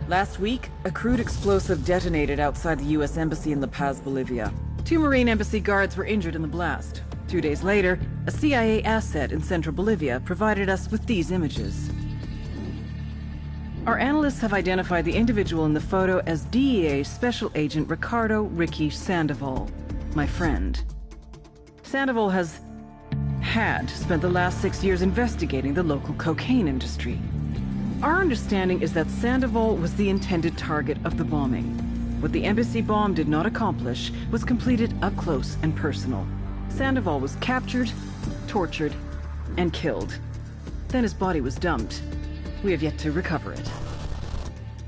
Last week, a crude explosive detonated outside the U.S. Embassy in La Paz, Bolivia. 2 Marine Embassy guards were injured in the blast. 2 days later, a CIA asset in central Bolivia provided us with these images. Our analysts have identified the individual in the photo as DEA Special Agent Ricardo Ricky Sandoval, my friend. Sandoval had spent the last 6 years investigating the local cocaine industry. Our understanding is that Sandoval was the intended target of the bombing. What the embassy bomb did not accomplish was completed up close and personal. Sandoval was captured, tortured, and killed. Then his body was dumped. We have yet to recover it.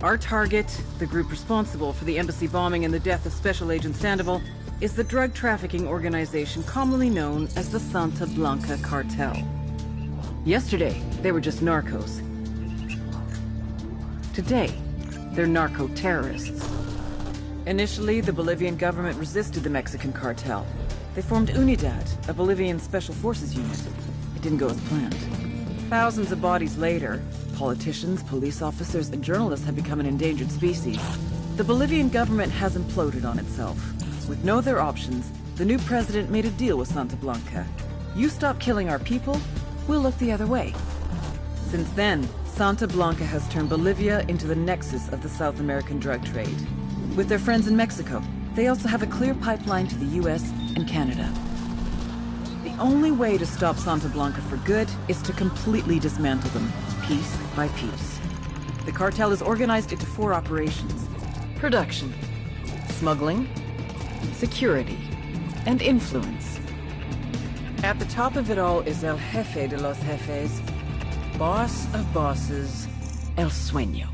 Our target, the group responsible for the embassy bombing and the death of Special Agent Sandoval, is the drug trafficking organization commonly known as the Santa Blanca Cartel. Yesterday, they were just narcos. Today, they're narco-terrorists. Initially, the Bolivian government resisted the Mexican cartel. They formed Unidad, a Bolivian special forces unit. It didn't go as planned. Thousands of bodies later, politicians, police officers, and journalists have become an endangered species. The Bolivian government has imploded on itself. With no other options, the new president made a deal with Santa Blanca. You stop killing our people, we'll look the other way. Since then, Santa Blanca has turned Bolivia into the nexus of the South American drug trade. With their friends in Mexico, they also have a clear pipeline to the US and Canada. The only way to stop Santa Blanca for good is to completely dismantle them, piece by piece. The cartel is organized into 4 operations: production, smuggling, security, and influence. At the top of it all is El Jefe de los Jefes, boss of bosses, El Sueño.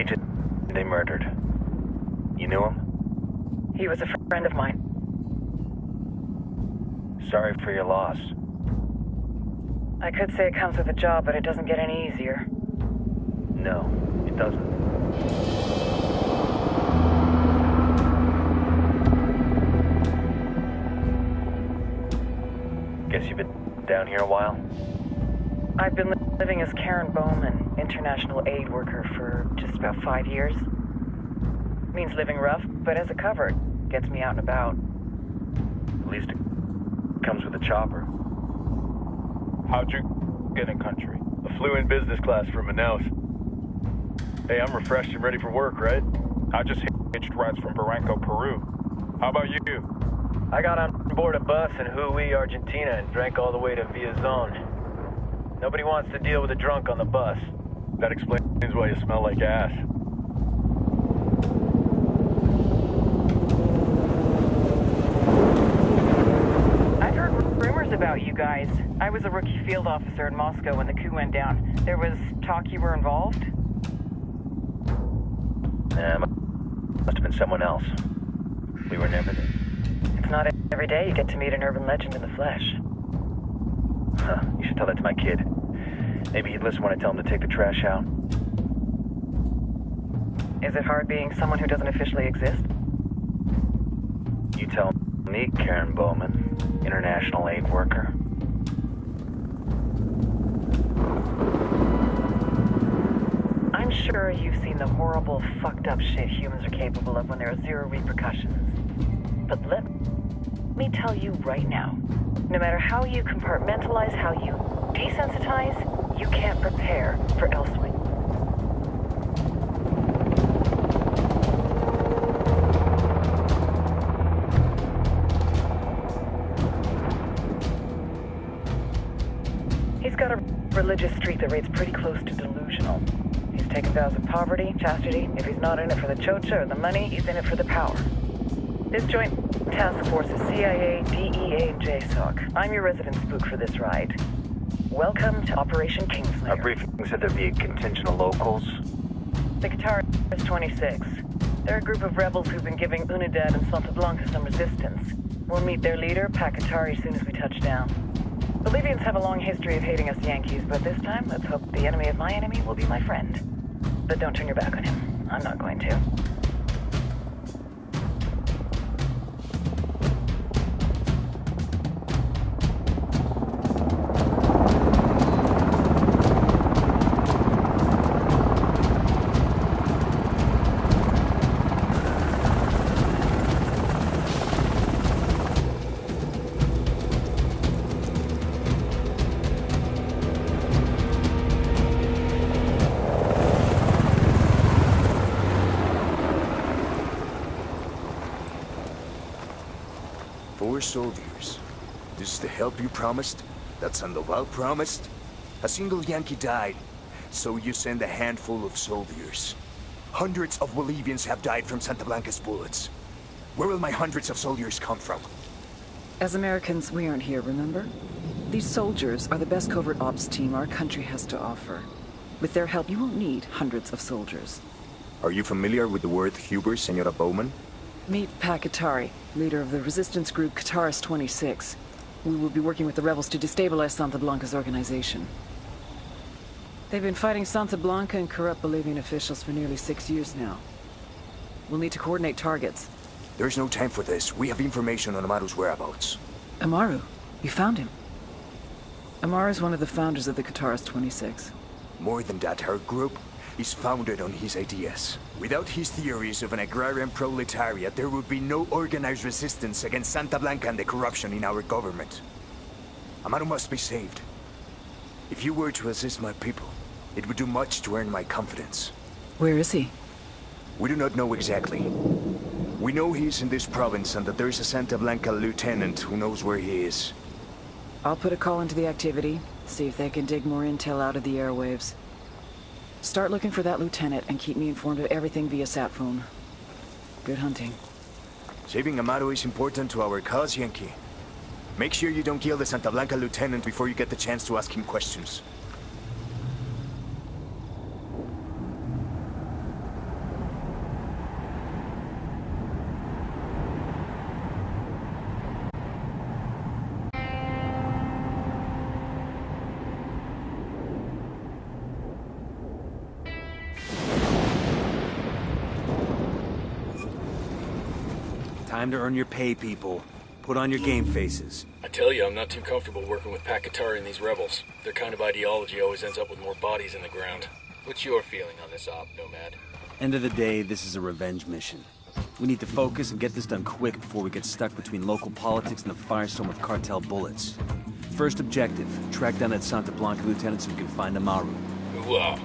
agent they murdered. You knew him? He was a friend of mine. Sorry for your loss. I could say it comes with a job, but it doesn't get any easier. No, it doesn't. Guess you've been down here a while? I've been living as Karen Bowman, international aid worker, for just about 5 years. Means living rough, but as a cover, it gets me out and about. At least it comes with a chopper. How'd you get in country? I flew in business class from Manaus. Hey, I'm refreshed and ready for work, right? I just hitched rides from Barranco, Peru. How about you? I got on board a bus in Hui, Argentina, and drank all the way to Villazon. Nobody wants to deal with a drunk on the bus. That explains why you smell like ass. I've heard rumors about you guys. I was a rookie field officer in Moscow when the coup went down. There was talk you were involved? Must have been someone else. We were never there. It's not every day you get to meet an urban legend in the flesh. Huh, you should tell that to my kid. Maybe he'd listen when I tell him to take the trash out. Is it hard being someone who doesn't officially exist? You tell me, Karen Bowman, international aid worker. I'm sure you've seen the horrible, fucked up shit humans are capable of when there are zero repercussions. But let me tell you right now, no matter how you compartmentalize, how you desensitize, you can't prepare for elsewhere. He's got a religious streak that rates pretty close to delusional. He's taken vows of poverty, chastity. If he's not in it for the chocha or the money, he's in it for the power. This joint task force is CIA, DEA, and JSOC. I'm your resident spook for this ride. Welcome to Operation Kingslayer. Our briefing said there'd be a contingent of locals. The Qatar is 26. They're a group of rebels who've been giving Unidad and Santa Blanca some resistance. We'll meet their leader, Pakatari, as soon as we touch down. Bolivians have a long history of hating us Yankees, but this time, let's hope the enemy of my enemy will be my friend. But don't turn your back on him. I'm not going to. Soldiers. This is the help you promised? That Sandoval promised? A single Yankee died, so you send a handful of soldiers. Hundreds of Bolivians have died from Santa Blanca's bullets. Where will my hundreds of soldiers come from? As Americans, we aren't here, remember? These soldiers are the best covert ops team our country has to offer. With their help, you won't need hundreds of soldiers. Are you familiar with the word Huber, Senora Bowman? Meet Pakatari, leader of the resistance group Qatar's 26. We will be working with the rebels to destabilize Santa Blanca's organization. They've been fighting Santa Blanca and corrupt Bolivian officials for nearly 6 years now. We'll need to coordinate targets. There's no time for this. We have information on Amaru's whereabouts. Amaru? You found him? Amaru is one of the founders of the Qatar's 26. More than that, her group is founded on his ideas. Without his theories of an agrarian proletariat, there would be no organized resistance against Santa Blanca and the corruption in our government. Amaru must be saved. If you were to assist my people, it would do much to earn my confidence. Where is he? We do not know exactly. We know he's in this province and that there's a Santa Blanca lieutenant who knows where he is. I'll put a call into the activity, see if they can dig more intel out of the airwaves. Start looking for that lieutenant and keep me informed of everything via sat phone. Good hunting. Saving Amaru is important to our cause, Yankee. Make sure you don't kill the Santa Blanca lieutenant before you get the chance to ask him questions. Time to earn your pay, people. Put on your game faces. I tell you, I'm not too comfortable working with Pakatari and these rebels. Their kind of ideology always ends up with more bodies in the ground. What's your feeling on this op, Nomad? End of the day, this is a revenge mission. We need to focus and get this done quick before we get stuck between local politics and the firestorm of cartel bullets. First objective, track down that Santa Blanca lieutenant so we can find Amaru. Wow.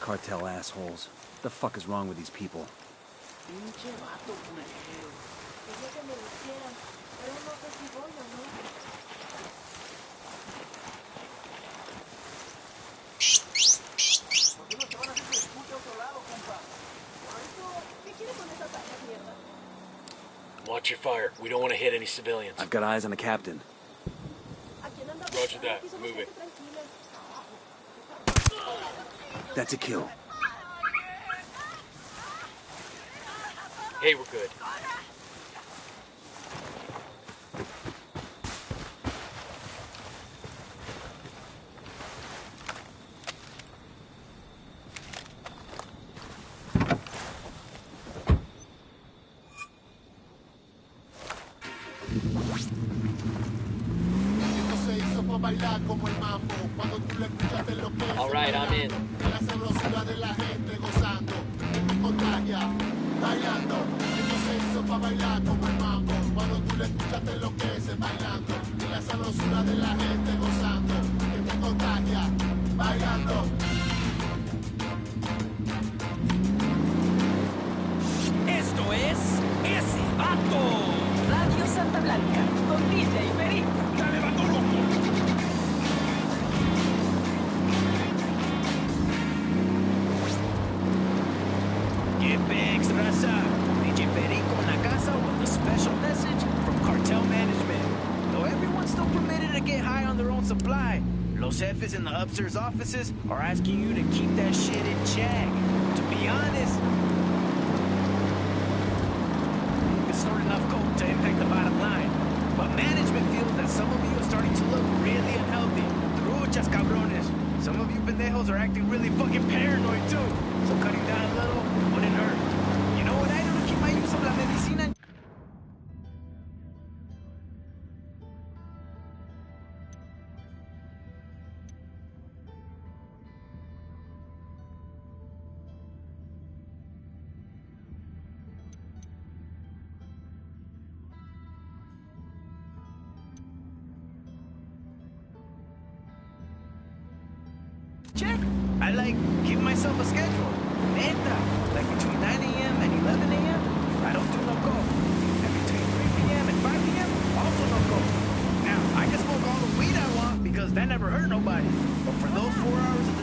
Cartel assholes. What the fuck is wrong with these people? Watch your fire. We don't want to hit any civilians. I've got eyes on the captain. Roger that. Moving. That's a kill. Hey, we're good. All right, I'm in. Esto es ese vato. Radio Santa Blanca, con DJ Perico. Dale, vato loco. Get bags, raza. DJ Perico en la casa with a special message from cartel management. Though everyone's still permitted to get high on their own supply, Los Jefes in the upstairs offices are asking you to keep that shit in check. To be honest, it's not enough coke to impact the bottom line. But management feels that some of you are starting to look really unhealthy. Truchas, cabrones. Some of you pendejos are acting really fucking paranoid too. So cutting down a little wouldn't hurt. You know what I do to keep my use of la medicina? Check. I give myself a schedule. Neta. Like between 9 a.m. and 11 a.m., I don't do no coke. And between 3 p.m. and 5 p.m., also no coke. Now, I can smoke all the weed I want because that never hurt nobody. But for those 4 hours